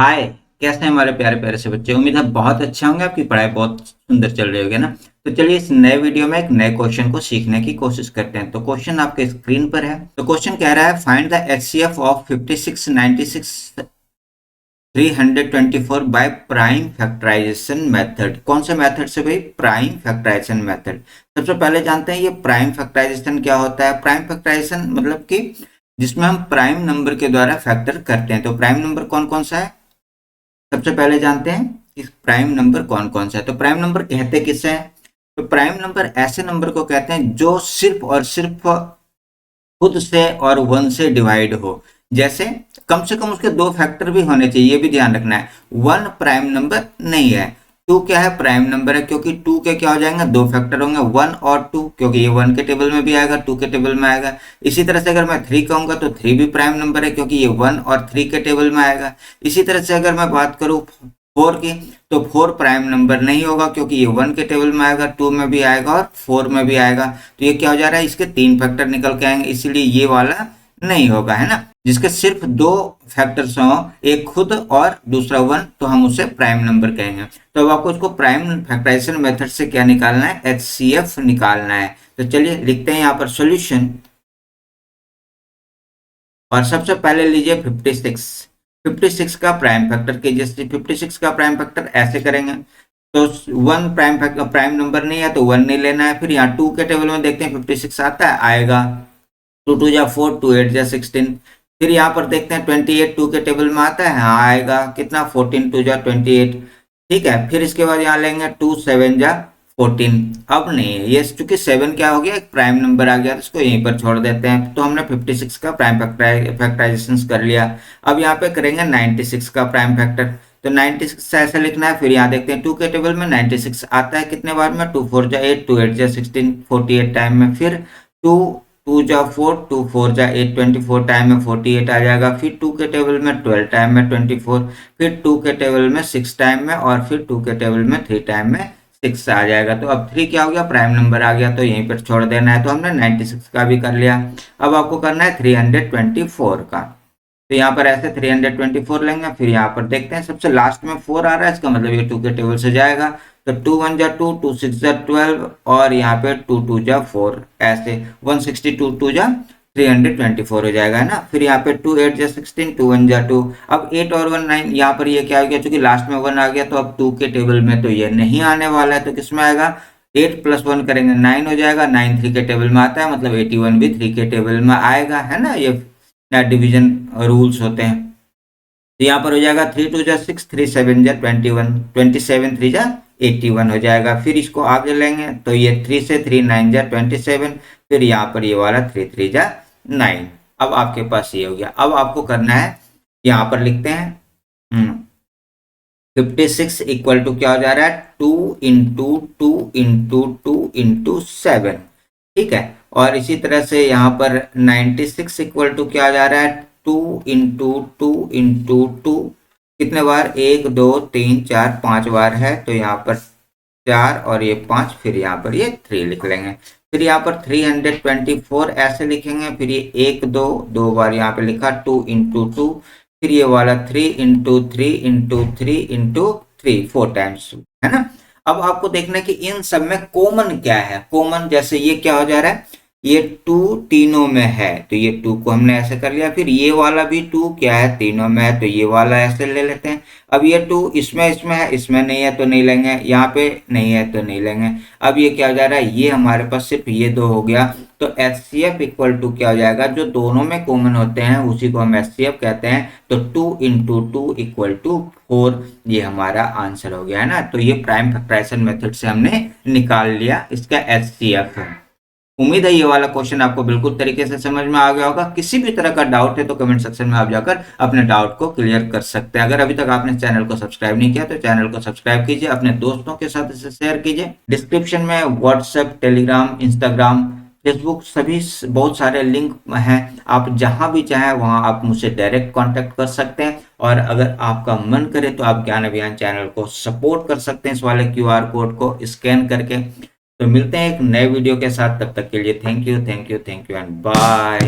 हाय। कैसे हैं हमारे प्यारे प्यारे से बच्चे? उम्मीद है बहुत अच्छे होंगे, आपकी पढ़ाई बहुत सुंदर चल रही होगी ना। तो चलिए इस नए वीडियो में एक नए क्वेश्चन को सीखने की कोशिश करते हैं। तो क्वेश्चन आपके स्क्रीन पर है। तो क्वेश्चन कह रहा है find the HCF of 56, 96, 324 by prime factorisation method. कौन से मेथड से भाई? Prime factorisation method. सबसे पहले जानते हैं ये प्राइम फैक्टराइजेशन क्या होता है। प्राइम फैक्टराइजेशन मतलब कि जिसमें हम प्राइम नंबर के द्वारा फैक्टर करते हैं। तो प्राइम नंबर कौन कौन सा है, सबसे पहले जानते हैं कि प्राइम नंबर कौन कौन सा है। तो प्राइम नंबर कहते किसे हैं? तो प्राइम नंबर ऐसे नंबर को कहते हैं जो सिर्फ और सिर्फ खुद से और वन से डिवाइड हो। जैसे कम से कम उसके दो फैक्टर भी होने चाहिए, ये भी ध्यान रखना है। वन प्राइम नंबर नहीं है। टू क्या है? प्राइम नंबर है, क्योंकि टू के क्या हो जाएंगे? दो फैक्टर होंगे, वन और टू, क्योंकि ये वन के टेबल में भी आएगा, टू के टेबल में आएगा। इसी तरह से अगर मैं थ्री कहूंगा तो थ्री भी प्राइम नंबर है, क्योंकि ये वन और थ्री के टेबल में आएगा। इसी तरह से अगर मैं बात करूं फोर की, तो फोर प्राइम नंबर नहीं होगा, क्योंकि ये वन के टेबल में आएगा, टू में भी आएगा और फोर में भी आएगा। तो ये क्या हो जा रहा है? इसके तीन फैक्टर निकल के आएंगे, इसीलिए ये वाला नहीं होगा, है ना। जिसके सिर्फ दो फैक्टर्स हो, एक खुद और दूसरा वन, तो हम उसे प्राइम नंबर कहेंगे। तो अब आपको इसको प्राइम फैक्टराइजेशन मेथड से क्या निकालना है? एचसीएफ निकालना है। तो चलिए लिखते हैं यहाँ पर सॉल्यूशन। और सबसे पहले लीजिए 56। 56 का प्राइम फैक्टर कीजिए। 56 का प्राइम फैक्टर ऐसे करेंगे तो one prime factor prime number नहीं है तो वन नहीं लेना है। फिर यहाँ टू के टेबल में देखते हैं 56 आता है, आएगा। टू टू जा फोर, टू एट जा 16। फिर यहाँ पर देखते हैं 28 टू के टेबल में आता है, हाँ आएगा। कितना? 14 टू जा 28। ठीक है, फिर इसके बाद यहाँ लेंगे टू सेवन जा 14। अब नहीं है ये, चूंकि सेवन क्या हो गया? एक प्राइम नंबर आ गया, तो इसको यहीं पर छोड़ देते हैं। तो हमने 56 का प्राइम फैक्टराइजेशन कर लिया। अब यहाँ पे करेंगे 96 का प्राइम फैक्टर। तो 96 ऐसा लिखना है। फिर यहाँ देखते हैं टू के टेबल में 96 आता है कितने बार में? टू फोर जा एट, टू एट जा 16, 48 टाइम में। फिर टू टू जा फोर, टू फोर जा एट, 24 टाइम में 48 आ जाएगा। फिर टू के टेबल में 12 टाइम में 24, फिर टू के टेबल में 6 टाइम में, और फिर टू के टेबल में 3 टाइम में 6 आ जाएगा। तो अब 3 क्या हो गया? प्राइम नंबर आ गया, तो यहीं पर छोड़ देना है। तो हमने 96 का भी कर लिया। अब आपको करना है 324 का। तो यहाँ पर ऐसे 324 लेंगे। फिर यहाँ पर देखते हैं सबसे लास्ट में 4 आ रहा है, इसका मतलब ये टू के टेबल से जाएगा। तो टू वन जा टू, टू सिक्स जा 12, और यहाँ पे टू टू जा 4, ऐसे 162 टू जा 324 हो जाएगा, है ना। फिर यहाँ पे टू एट जा 16, टू वन जा टू। अब 8 और 1 9। यहाँ पर ये क्या हो गया? चूंकि लास्ट में 1 आ गया, तो अब टू के टेबल में तो ये नहीं आने वाला है, तो किस में आएगा? 8 प्लस 1 करेंगे 9 हो जाएगा। 9 3 के टेबल में आता है, मतलब 81 भी 3 के टेबल में आएगा, है ना। ये डिवीजन रूल्स होते हैं। तो यहाँ पर हो जाएगा 3 टू जा 6, 3 7 जा 21, 27 3 जा 81 हो जाएगा। फिर इसको आगे लेंगे तो ये 3 से 3 9 जा 27। फिर यहाँ पर ये वाला 3 3 जा 9। अब आपके पास ये हो गया। अब आपको करना है, यहाँ पर लिखते हैं 56 इक्वल टू क्या हो जा रहा है? 2 इंटू 2 इंटू 2 इंटू 7। ठीक है, और इसी तरह से यहाँ पर 96 इक्वल टू क्या आ जा रहा है? 2 इंटू 2 इंटू 2। कितने बार? 1 2 3 4 5 बार है, तो यहाँ पर 4 और ये 5, फिर यहाँ पर ये 3 लिख लेंगे। फिर यहाँ पर 324 ऐसे लिखेंगे। फिर ये 1 2 2 बार यहाँ पे लिखा 2 इंटू 2। फिर ये वाला 3 इंटू 3 इंटू 3 इंटू 3, 4 टाइम्स, है ना। अब आपको देखना है कि इन सब में कॉमन क्या है। कॉमन जैसे ये क्या हो जा रहा है? ये 2 तीनों में है, तो ये 2 को हमने ऐसे कर लिया। फिर ये वाला भी 2 क्या है? तीनों में है, तो ये वाला ऐसे ले लेते हैं। अब ये 2 इसमें है, इसमें नहीं है तो नहीं लेंगे, यहाँ पे नहीं है तो नहीं लेंगे। अब ये क्या हो जा रहा है? ये हमारे पास सिर्फ ये दो हो गया। तो एचसीएफ इक्वल टू क्या हो जाएगा? जो दोनों में कॉमन होते हैं उसी को हम एचसीएफ कहते हैं। तो 2 इंटू 2 इक्वल टू 4, ये हमारा आंसर हो गया, है ना। तो ये प्राइम फैक्टराइजेशन मेथड से हमने निकाल लिया इसका एचसीएफ। उम्मीद है ये वाला क्वेश्चन आपको बिल्कुल तरीके से समझ में आ गया होगा। किसी भी तरह का डाउट है तो कमेंट सेक्शन में आप जाकर अपने डाउट को क्लियर कर सकते हैं। अगर अभी तक आपने चैनल को सब्सक्राइब नहीं किया तो चैनल को सब्सक्राइब कीजिए, अपने दोस्तों के साथ इसे शेयर कीजिए। डिस्क्रिप्शन में व्हाट्सएप, टेलीग्राम, इंस्टाग्राम, फेसबुक सभी बहुत सारे लिंक हैं। आप जहां भी चाहें वहां आप मुझसे डायरेक्ट कांटेक्ट कर सकते हैं। और अगर आपका मन करे तो आप ज्ञान अभियान चैनल को सपोर्ट कर सकते हैं इस वाले क्यूआर कोड को स्कैन करके। तो मिलते हैं एक नए वीडियो के साथ, तब तक के लिए थैंक यू एंड बाय।